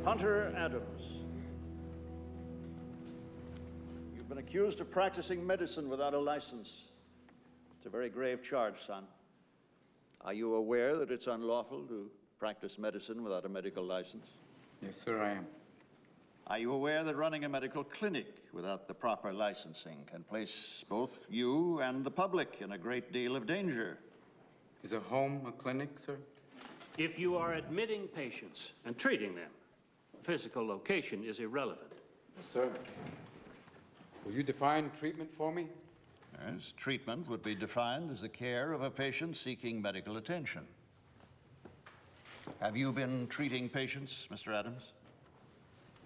Hunter Adams. You've been accused of practicing medicine without a license. It's a very grave charge, son. Are you aware that it's unlawful to practice medicine without a medical license? Yes, sir, I am. Are you aware that running a medical clinic without the proper licensing can place both you and the public in a great deal of danger? Is a home a clinic, sir? If you are admitting patients and treating them, physical location is irrelevant. Yes, sir. Will you define treatment for me? Yes, treatment would be defined as the care of a patient seeking medical attention. Have you been treating patients, Mr. Adams?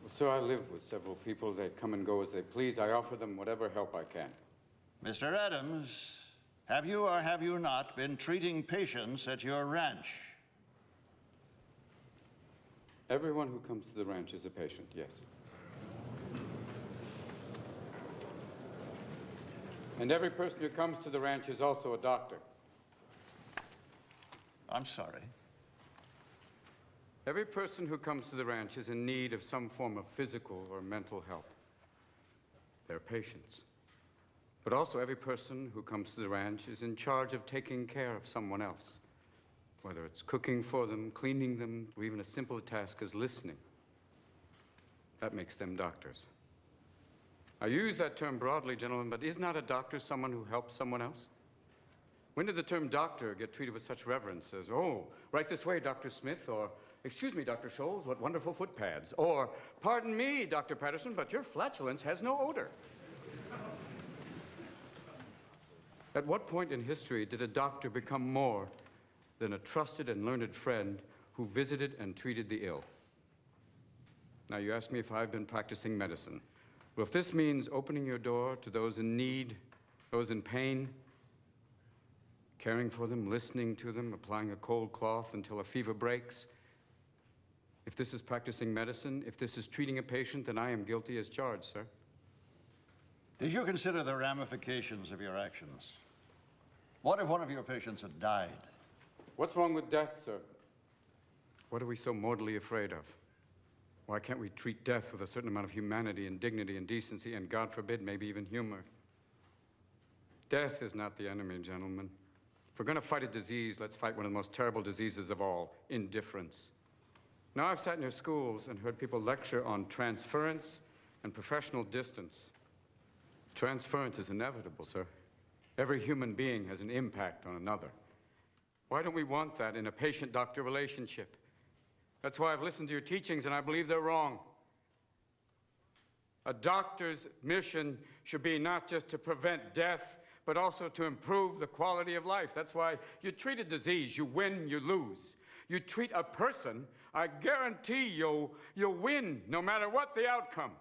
Well, sir, I live with several people. They come and go as they please. I offer them whatever help I can. Mr. Adams, have you or have you not been treating patients at your ranch? Everyone who comes to the ranch is a patient, yes. And every person who comes to the ranch is also a doctor. I'm sorry. Every person who comes to the ranch is in need of some form of physical or mental help. They're patients. But also every person who comes to the ranch is in charge of taking care of someone else, whether it's cooking for them, cleaning them, or even a simple task as listening. That makes them doctors. I use that term broadly, gentlemen, but is not a doctor someone who helps someone else? When did the term doctor get treated with such reverence as, oh, right this way, Dr. Smith, or, excuse me, Dr. Scholes, what wonderful foot pads, or, pardon me, Dr. Patterson, but your flatulence has no odor. At what point in history did a doctor become more than a trusted and learned friend who visited and treated the ill? Now, you ask me if I've been practicing medicine. Well, if this means opening your door to those in need, those in pain, caring for them, listening to them, applying a cold cloth until a fever breaks, if this is practicing medicine, if this is treating a patient, then I am guilty as charged, sir. Did you consider the ramifications of your actions? What if one of your patients had died? What's wrong with death, sir? What are we so mortally afraid of? Why can't we treat death with a certain amount of humanity and dignity and decency and, God forbid, maybe even humor? Death is not the enemy, gentlemen. If we're going to fight a disease, let's fight one of the most terrible diseases of all, indifference. Now, I've sat in your schools and heard people lecture on transference and professional distance. Transference is inevitable, sir. Every human being has an impact on another. Why don't we want that in a patient-doctor relationship? That's why I've listened to your teachings, and I believe they're wrong. A doctor's mission should be not just to prevent death, but also to improve the quality of life. That's why you treat a disease, you win, you lose. You treat a person, I guarantee you'll win, no matter what the outcome.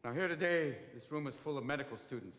Now here today, this room is full of medical students.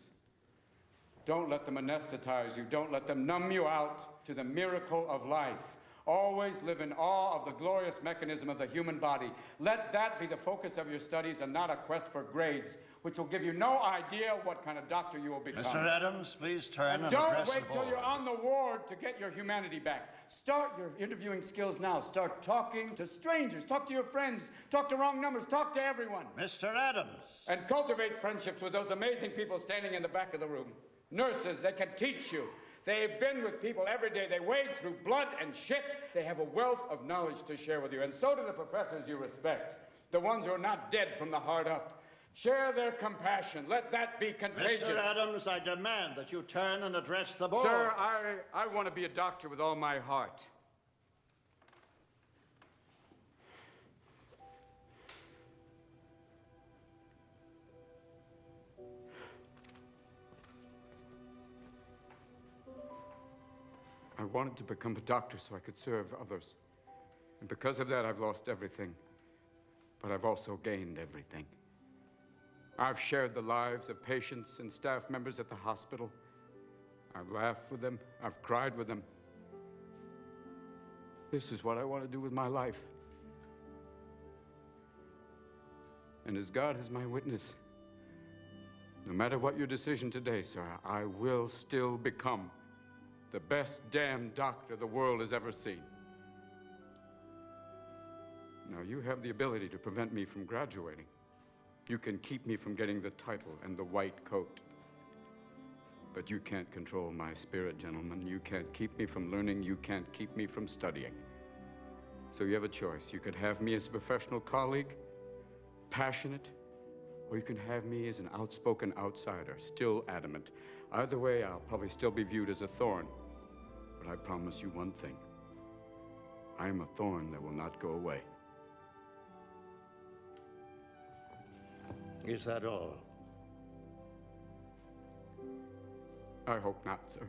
Don't let them anesthetize you. Don't let them numb you out to the miracle of life. Always live in awe of the glorious mechanism of the human body. Let that be the focus of your studies and not a quest for grades, which will give you no idea what kind of doctor you will become. Mr. Adams, please turn and don't address wait the till board. you're on the ward to get your humanity back. Start your interviewing skills now. Start talking to strangers. Talk to your friends. Talk to wrong numbers. Talk to everyone. Mr. Adams. And cultivate friendships with those amazing people standing in the back of the room. Nurses, they can teach you. They've been with people every day. They wade through blood and shit. They have a wealth of knowledge to share with you. And so do the professors you respect, the ones who are not dead from the heart up. Share their compassion. Let that be contagious. Mr. Adams, I demand that you turn and address the board. Sir, I want to be a doctor with all my heart. I wanted to become a doctor so I could serve others. And because of that, I've lost everything. But I've also gained everything. I've shared the lives of patients and staff members at the hospital. I've laughed with them. I've cried with them. This is what I want to do with my life. And as God is my witness, no matter what your decision today, sir, I will still become the best damn doctor the world has ever seen. Now, you have the ability to prevent me from graduating. You can keep me from getting the title and the white coat. But you can't control my spirit, gentlemen. You can't keep me from learning. You can't keep me from studying. So you have a choice. You could have me as a professional colleague, passionate, or you can have me as an outspoken outsider, still adamant. Either way, I'll probably still be viewed as a thorn. But I promise you one thing. I am a thorn that will not go away. Is that all? I hope not, sir.